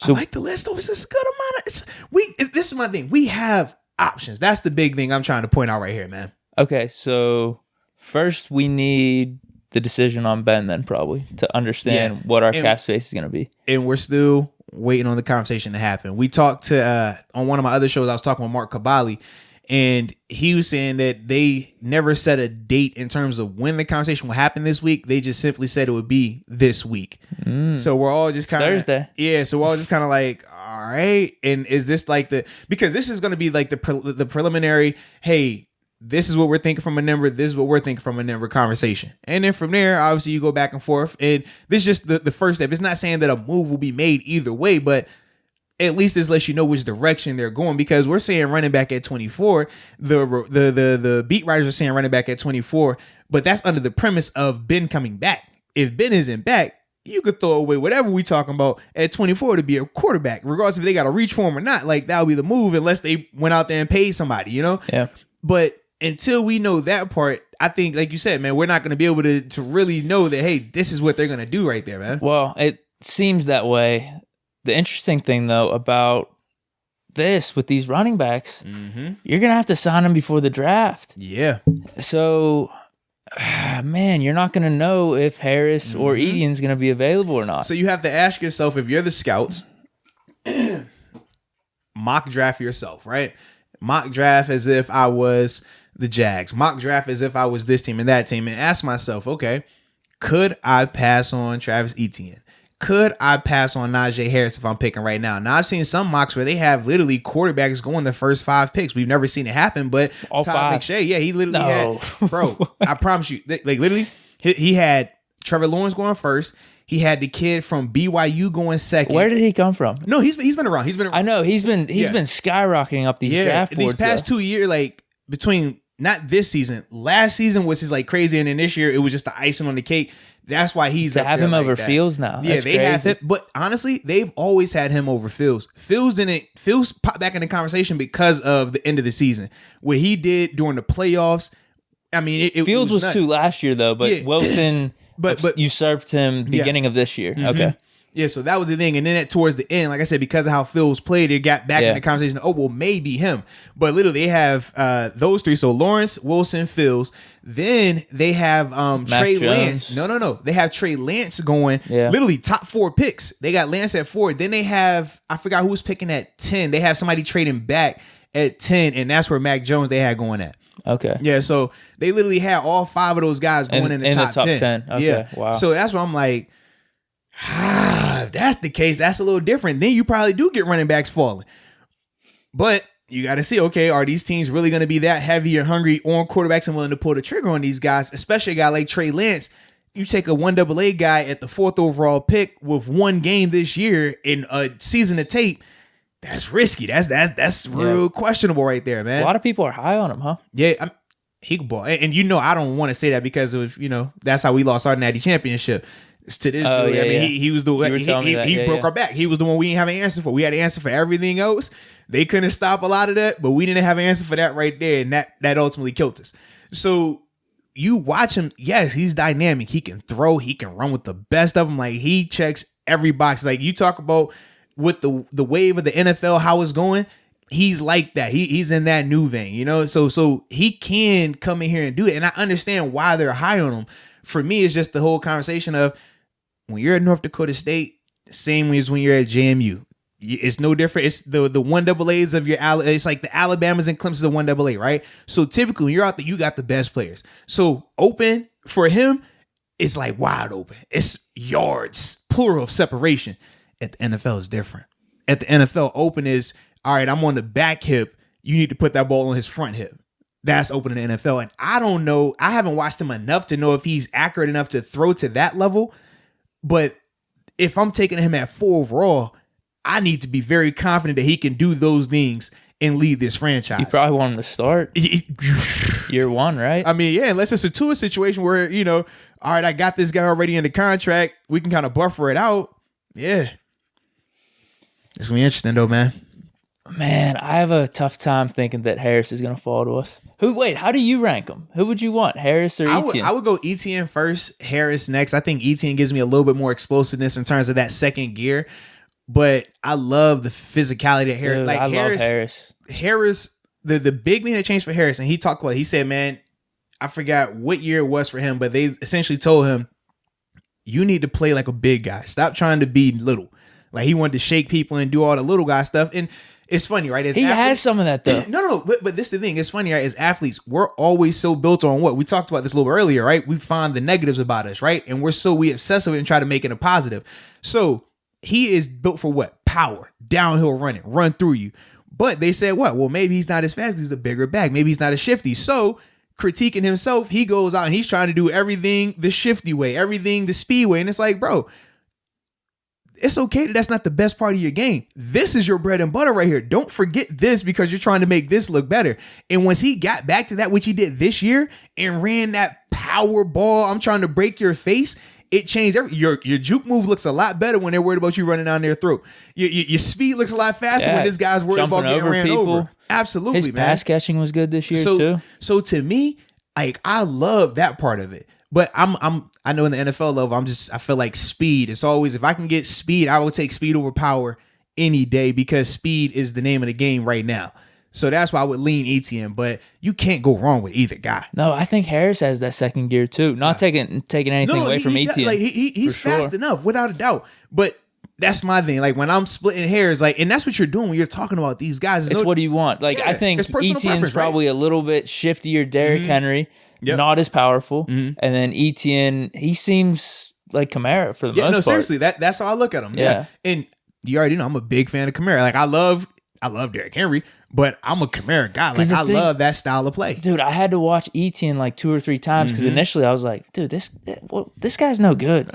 So, I like the list. Though. It's a good amount of this is my thing. We have options. That's the big thing I'm trying to point out right here, man. Okay, so first we need the decision on Ben then probably to understand what our cap space is going to be. And we're still waiting on the conversation to happen. We talked to on one of my other shows, I was talking with Mark Kabali, and he was saying that they never set a date in terms of when the conversation will happen this week. They just simply said it would be this week. So we're all just kind of Thursday. Yeah, so we're all just kind of like, all right. And is this like because this is going to be like the preliminary, hey, this is what we're thinking from a number, this is what we're thinking from a number conversation. And then from there, obviously you go back and forth. And this is just the first step. It's not saying that a move will be made either way, but at least this lets you know which direction they're going, because we're saying running back at 24. The beat writers are saying running back at 24, but that's under the premise of Ben coming back. If Ben isn't back, you could throw away whatever we talking about at 24 to be a quarterback, regardless if they got to reach for him or not. Like that would be the move, unless they went out there and paid somebody, you know? Yeah. But until we know that part, I think, like you said, man, we're not going to be able to really know that, hey, this is what they're going to do right there, man. Well, it seems that way. The interesting thing, though, about this with these running backs, you're going to have to sign them before the draft. Yeah. So, man, you're not going to know if Harris or Etienne's going to be available or not. So you have to ask yourself, if you're the scouts, mock draft yourself, right? Mock draft as if I was the Jags. Mock draft as if I was this team and that team, and ask myself, okay, could I pass on Travis Etienne? Could I pass on Najee Harris if I'm picking right now? Now, I've seen some mocks where they have literally quarterbacks going the first 5 picks. We've never seen it happen, but all Todd 5. McShay, yeah, he literally had, bro, I promise you, like literally, he had Trevor Lawrence going first. He had the kid from BYU going second. Where did he come from? No, he's been around. He's been around. I know he's been skyrocketing up these draft boards. These past 2 years, like between not this season, last season was his like crazy, and then this year it was just the icing on the cake. That's why he's to have him over Fields now. Yeah, they have him, but honestly, they've always had him over Fields. Fields popped back in the conversation because of the end of the season, what he did during the playoffs. I mean, Fields was too last year though, but Wilson but usurped him beginning of this year. Okay. Yeah, so that was the thing. And then towards the end, like I said, because of how Fields played, it got back in the conversation. Oh, well, maybe him. But literally, they have those 3. So Lawrence, Wilson, Fields. Then they have Trey Lance. No. They have Trey Lance going literally top 4 picks. They got Lance at 4. Then they have, I forgot who was picking at 10. They have somebody trading back at 10. And that's where Mac Jones they had going at. Okay. Yeah, so they literally had all 5 of those guys going in the top 10. Okay. Yeah. Wow. So that's why I'm like, if that's the case, that's a little different. Then you probably do get running backs falling. But you got to see, okay, are these teams really going to be that heavy or hungry on quarterbacks and willing to pull the trigger on these guys, especially a guy like Trey Lance? You take a 1AA guy at the 4th overall pick with 1 game this year in a season of tape. That's risky. That's real questionable right there, man. A lot of people are high on him, huh? Yeah, he could ball. And I don't want to say that because of, that's how we lost our Natty championship. To this dude, he was the one. He broke our back. He was the one we didn't have an answer for. We had an answer for everything else. They couldn't stop a lot of that, but we didn't have an answer for that right there, and that ultimately killed us. So you watch him. Yes, he's dynamic. He can throw. He can run with the best of them. Like he checks every box. Like you talk about with the wave of the NFL, how it's going. He's like that. He's in that new vein, So he can come in here and do it, and I understand why they're high on him. For me, it's just the whole conversation of, when you're at North Dakota State, same as when you're at JMU. It's no different. It's the 1AAs of your, it's like the Alabamas and Clemson's of 1AA, right? So typically when you're out there, you got the best players. So open for him, it's like wide open. It's yards, plural of separation. At the NFL, is different. At the NFL, open is, all right, I'm on the back hip. You need to put that ball on his front hip. That's open in the NFL. And I don't know. I haven't watched him enough to know if he's accurate enough to throw to that level. But if I'm taking him at 4 overall, I need to be very confident that he can do those things and lead this franchise. You probably want him to start. year one, right? I mean, yeah, unless it's a Tua situation where, all right, I got this guy already in the contract. We can kind of buffer it out. Yeah. It's going to be interesting, though, man. Man, I have a tough time thinking that Harris is going to fall to us. How do you rank them? Who would you want, Harris or Etienne? I would go Etienne first, Harris next. I think Etienne gives me a little bit more explosiveness in terms of that second gear. But I love the physicality of Harris. Dude, I love Harris. Harris, the big thing that changed for Harris, and he talked about it, he said, man, I forgot what year it was for him, but they essentially told him, you need to play like a big guy. Stop trying to be little. Like, he wanted to shake people and do all the little guy stuff. And it's funny, right? He has some of that, though. No. But this is the thing. It's funny, right? As athletes, we're always so built on what? We talked about this a little earlier, right? We find the negatives about us, right? And we obsess with it and try to make it a positive. So he is built for what? Power. Downhill running. Run through you. But they said what? Well, maybe he's not as fast because he's a bigger back. Maybe he's not as shifty. So critiquing himself, he goes out and he's trying to do everything the shifty way, everything the speed way. And it's like, bro, it's okay that's not the best part of your game. This is your bread and butter right here. Don't forget this because you're trying to make this look better. And once he got back to that, which he did this year, and ran that power ball, I'm trying to break your face, it changed everything. Your juke move looks a lot better when they're worried about you running down their throat. Your speed looks a lot faster when this guy's worried about getting ran over. Absolutely, His man. pass catching was good this year too. So to me, like, I love that part of it. But I know in the NFL level, I feel like speed. It's always, if I can get speed, I will take speed over power any day because speed is the name of the game right now. So that's why I would lean Etienne, but you can't go wrong with either guy. No, I think Harris has that second gear too. Not taking anything away from Etienne. Like he's fast enough, without a doubt. But that's my thing. Like, when I'm splitting hairs, like, and that's what you're doing when you're talking about these guys. It's what do you want? Like, I think Etienne's probably a little bit shiftier. Derrick Henry. Yep. Not as powerful. And then Etienne, he seems like Kamara for the most part. Seriously, that's how I look at him. Yeah. And you already know I'm a big fan of Kamara. Like, I love Derrick Henry, but I'm a Kamara guy. Like, I love that style of play. Dude, I had to watch Etienne like 2 or 3 times because initially I was like, dude, this guy's no good.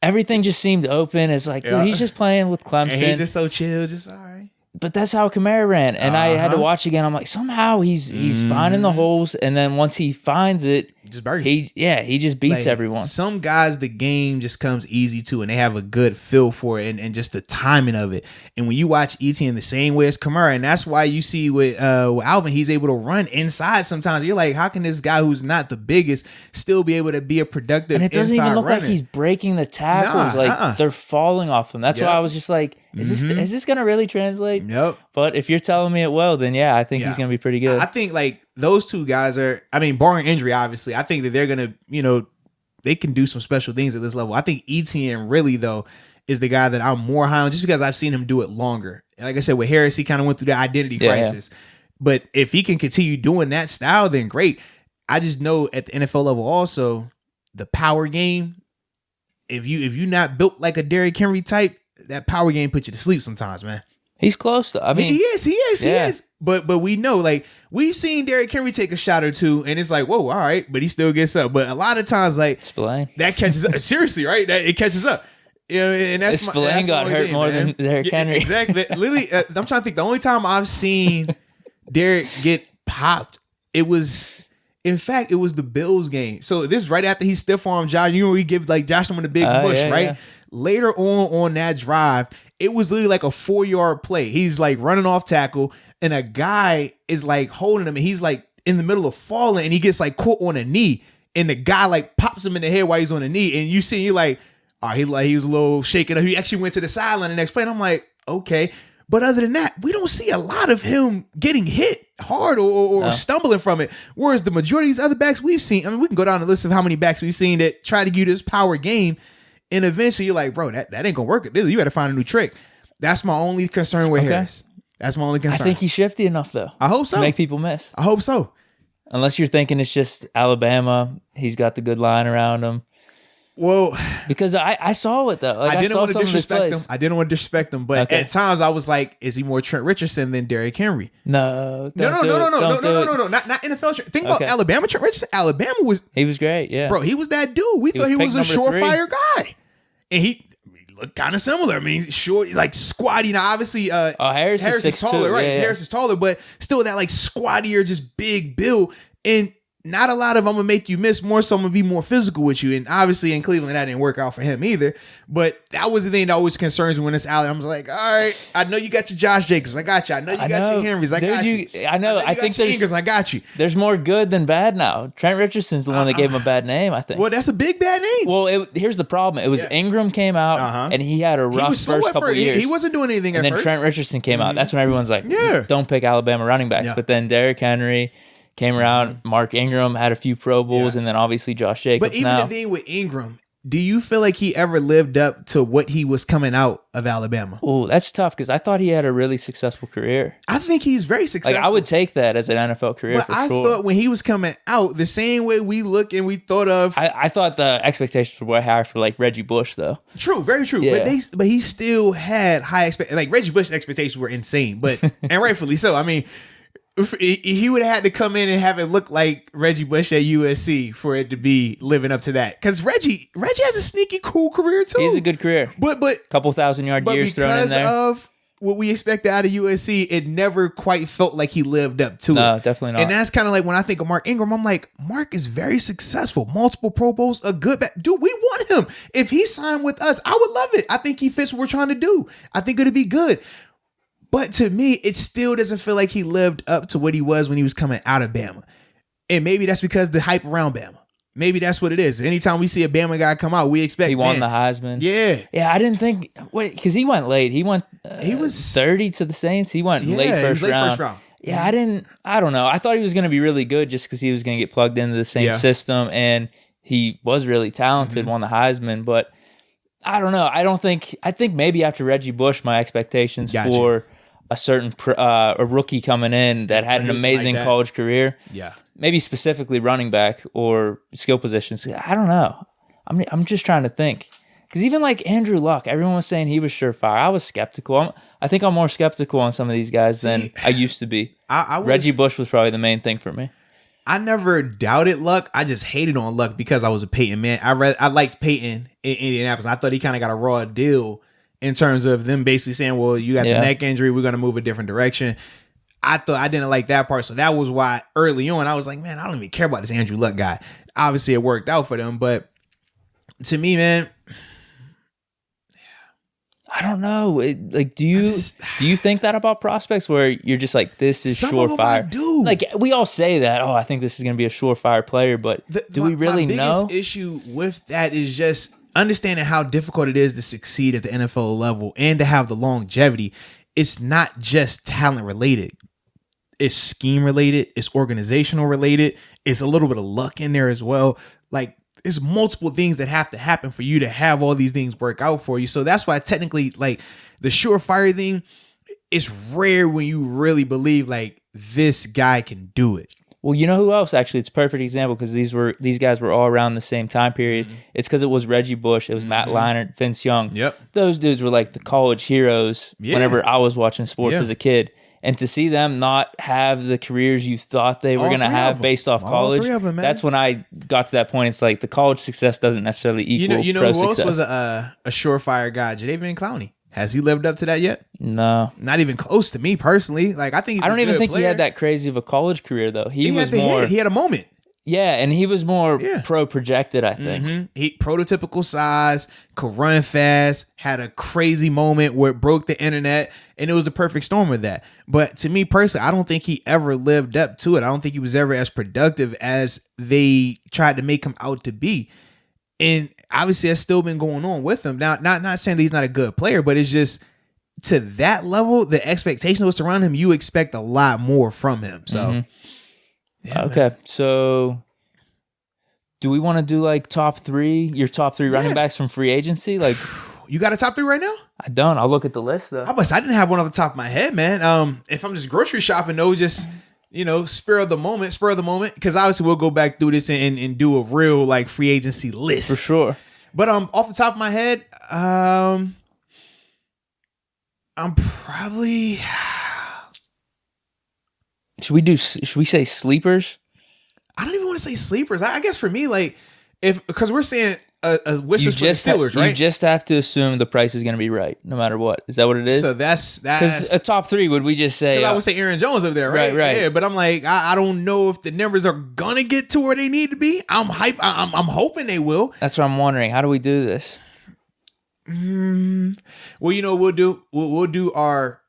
Everything just seemed open. It's like, dude, he's just playing with Clemson. And he's just so chill, just all right. But that's how Kamara ran. And I had to watch again. I'm like, somehow he's finding the holes. And then once he finds it, just bursts. He just beats everyone. Some guys, the game just comes easy to, and they have a good feel for it and just the timing of it. And when you watch Etienne the same way as Kamara, and that's why you see with Alvin, he's able to run inside sometimes. You're like, how can this guy who's not the biggest still be able to be a productive inside runner? And it doesn't even look like he's breaking the tackles. They're falling off him. That's why I was just like, is this going to really translate? Yep. But if you're telling me it will, then yeah, I think he's going to be pretty good. I think like those two guys are, I mean, barring injury, obviously, I think that they're going to, they can do some special things at this level. I think Etienne really, though, is the guy that I'm more high on just because I've seen him do it longer. And like I said, with Harris, he kind of went through the identity crisis. But if he can continue doing that style, then great. I just know at the NFL level also, the power game, if you're not built like a Derrick Henry type, that power game puts you to sleep sometimes, man. He's close though. I mean, he is. But we know, like, we've seen Derrick Henry take a shot or two, and it's like, whoa, all right, but he still gets up. But a lot of times, like, Spillane. That catches up. Seriously, right? It catches up. And that's Spillane got hurt more than Derrick Henry. Exactly. Literally, I'm trying to think. The only time I've seen Derrick get popped, it was the Bills game. So this is right after he stiff armed Josh. You know, we give like Josh Norman the big push, right? Yeah. Later on that drive, it was literally like a 4-yard play. He's like running off tackle, and a guy is like holding him, and he's like in the middle of falling, and he gets like caught on a knee, and the guy like pops him in the head while he's on a knee, and you see, you like, he was a little shaken up. He actually went to the sideline the next play, and I'm like, okay. But other than that, we don't see a lot of him getting hit hard or stumbling from it. Whereas the majority of these other backs we've seen, I mean, we can go down the list of how many backs we've seen that try to give this power game, and eventually you're like, bro, that ain't gonna work. You got to find a new trick. That's my only concern with Harris. That's my only concern. I think he's shifty enough, though. I hope so. To make people miss. I hope so. Unless you're thinking it's just Alabama. He's got the good line around him. Well, because I saw it, though. Like, I didn't want to disrespect him. I didn't want to disrespect him, but at times I was like, is he more Trent Richardson than Derrick Henry? No. No. Not NFL. Think about Alabama Trent Richardson. He was great, yeah. Bro, he was that dude. We thought he was a surefire guy. And he looked kind of similar. I mean, short, like squatty. Now, obviously, Harris is taller, right? Yeah. Harris is taller, but still that like squattier, just big build. And not a lot of I'm gonna make you miss, more so I'm gonna be more physical with you. And obviously in Cleveland that didn't work out for him either. But that was the thing that always concerns me when it's Allen. I was like, all right, I know you got your Josh Jacobs, I got you. I know you got your Henrys, I got you. I know. I think there's Ingers, I got you. There's more good than bad now. Trent Richardson's the one that gave him a bad name, I think. Well, that's a big bad name. Well, here's the problem. It was Ingram came out and he had a rough first couple years. He wasn't doing anything and at then first. Trent Richardson came out. That's when everyone's like, don't pick Alabama running backs. But then Derrick Henry came around. Mark Ingram had a few Pro Bowls, and then obviously Josh Jacobs. But even the thing with Ingram, do you feel like he ever lived up to what he was coming out of Alabama? Oh, that's tough because I thought he had a really successful career. I think he's very successful. Like I would take that as an NFL career but for I sure. thought when he was coming out, the same way we look and we thought of. I thought the expectations were way higher for like Reggie Bush, though. True, very true. Yeah. But he still had high expectations. Like Reggie Bush's expectations were insane, but and rightfully so. I mean, he would have had to come in and have it look like Reggie Bush at USC for it to be living up to that. Because Reggie has a sneaky cool career too. He has a good career. But couple 1,000-yard years thrown in there. Because of what we expected out of USC, it never quite felt like he lived up to it. No, definitely not. And that's kind of like when I think of Mark Ingram, I'm like, Mark is very successful. Multiple Pro Bowls, a good back. Dude, we want him. If he signed with us, I would love it. I think he fits what we're trying to do. I think it'd be good. But to me, it still doesn't feel like he lived up to what he was when he was coming out of Bama. And maybe that's because the hype around Bama. Maybe that's what it is. Anytime we see a Bama guy come out, we expect he won the Heisman. Yeah. Yeah, I didn't think because he went late. He went he was 30 to the Saints. He went late first round. Yeah, I don't know. I thought he was going to be really good just because he was going to get plugged into the Saints system, and he was really talented, won the Heisman, but I don't know. I think maybe after Reggie Bush, my expectations for a certain a rookie coming in that had an amazing college career. Yeah. Maybe specifically running back or skill positions. I don't know. I'm just trying to think. Because even like Andrew Luck, everyone was saying he was surefire. I was skeptical. I think I'm more skeptical on some of these guys than I used to be. Reggie Bush was probably the main thing for me. I never doubted Luck. I just hated on Luck because I was a Peyton man. I liked Peyton in Indianapolis. I thought he kind of got a raw deal in terms of them basically saying, well, you got the neck injury, we're going to move a different direction. I thought I didn't like that part. So that was why early on I was like, man, I don't even care about this Andrew Luck guy. Obviously it worked out for them, but to me, man, I don't know. Do you think that about prospects where you're just like, this is surefire? I do. Like we all say that, oh, I think this is going to be a surefire player, but do we really know? My biggest issue with that is just understanding how difficult it is to succeed at the NFL level and to have the longevity. It's not just talent related. It's scheme related. It's organizational related. It's a little bit of luck in there as well. Like there's multiple things that have to happen for you to have all these things work out for you. So that's why technically like the surefire thing is rare when you really believe like this guy can do it. Well, you know who else? Actually, it's a perfect example because these guys were all around the same time period. It's because it was Reggie Bush, it was Matt Leinart, Vince Young. Yep, those dudes were like the college heroes. Whenever I was watching sports as a kid, and to see them not have the careers you thought they were going to have based off college, that's when I got to that point. It's like the college success doesn't necessarily equal you know pro who else success. was a surefire guy? Jadeveon Clowney. Has he lived up to that yet? No. Not even close to me personally. Like I think I don't even think player. He had that crazy of a college career though. He had a moment. Yeah, and he was more pro projected, I think. He prototypical size, could run fast, had a crazy moment where it broke the internet, and it was the perfect storm of that. But to me personally, I don't think he ever lived up to it. I don't think he was ever as productive as they tried to make him out to be. And obviously that's still been going on with him. Now, not saying that he's not a good player, but it's just to that level, the expectation was around him, you expect a lot more from him. So okay. Man. So do we want to do like your top three running backs from free agency? Like you got a top three right now? I don't. I'll look at the list though. I didn't have one off the top of my head, man. If I'm just grocery shopping though, just spur of the moment, because obviously we'll go back through this and do a real like free agency list for sure. But off the top of my head, I'm probably. Should we say sleepers? I don't even want to say sleepers. I guess for me, like because we're saying a wish list for the Steelers, right? You just have to assume the price is going to be right, no matter what. Is that what it is? So that's because a top 3 would we just say? I would say Aaron Jones over there, right? Right. Yeah, but I'm like, I don't know if the numbers are gonna get to where they need to be. I'm hoping they will. That's what I'm wondering. How do we do this? Well, we'll do our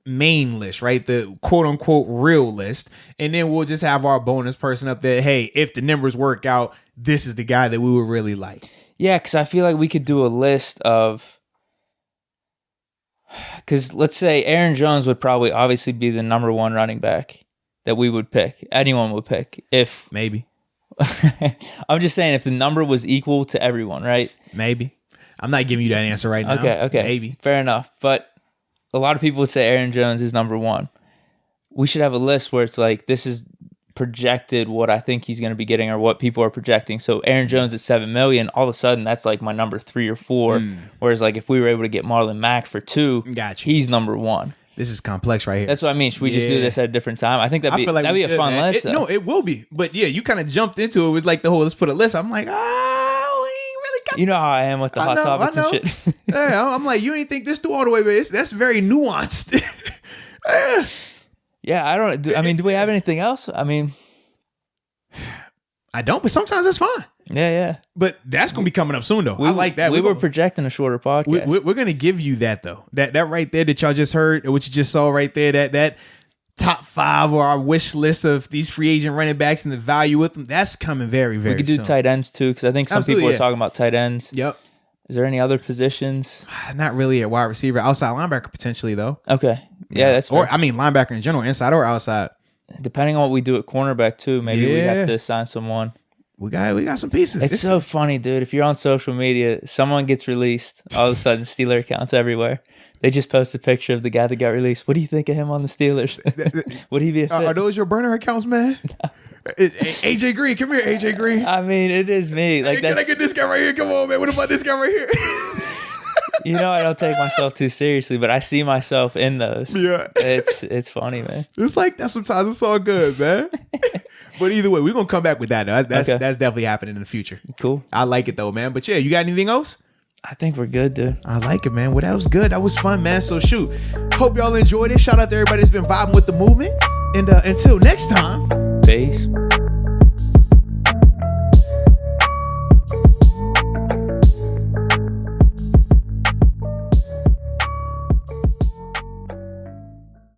main list, right? The quote unquote real list, and then we'll just have our bonus person up there. Hey, if the numbers work out, this is the guy that we would really like. Yeah, because I feel like we could do a list of, because let's say Aaron Jones would probably obviously be the number 1 running back that we would pick. Anyone would pick if maybe. I'm just saying if the number was equal to everyone, right? Maybe. I'm not giving you that answer right now. Okay. Maybe. Fair enough. But a lot of people would say Aaron Jones is number 1. We should have a list where it's like, this is projected what I think he's going to be getting or what people are projecting. So Aaron Jones at $7 million, all of a sudden that's like my number 3 or 4. Whereas like if we were able to get Marlon Mack for 2, he's number 1. This is complex right here. That's what I mean. Should we just do this at a different time? I think that'd be a fun list. No, it will be. But yeah, you kind of jumped into it with like the whole let's put a list. I'm like, you know how I am with the hot topics and shit. Yeah, I'm like, you ain't think this through all the way, but that's very nuanced. Yeah, I don't. Do we have anything else? I mean, I don't, but sometimes that's fine. Yeah. But that's gonna be coming up soon, though. I like that. We were projecting a shorter podcast. We're gonna give you that though. That right there that y'all just heard, what you just saw right there. That top 5 or our wish list of these free agent running backs and the value with them. That's coming very, very soon. We could do tight ends too, because I think some people are talking about tight ends. Yep. Is there any other positions? Not really at wide receiver. Outside linebacker potentially though. Okay. Yeah, that's fair. Or linebacker in general, inside or outside. Depending on what we do at cornerback too, maybe we have to assign someone. We got some pieces. It's so funny, dude. If you're on social media, someone gets released, all of a sudden Steeler accounts everywhere. They just post a picture of the guy that got released. What do you think of him on the Steelers? Would he be a fit? Are those your burner accounts, man? No. AJ Green, come here, AJ Green. I mean, it is me. Like, can I get this guy right here? Come on, man. What about this guy right here? You know, I don't take myself too seriously, but I see myself in those. Yeah, it's funny, man. It's like that sometimes. It's all good, man. But either way, we're gonna come back with that. That's definitely happening in the future. Cool. I like it though, man. But yeah, you got anything else? I think we're good, dude. I like it, man. Well, that was good. That was fun, man. So shoot. Hope y'all enjoyed it. Shout out to everybody that's been vibing with the movement. And until next time. Peace.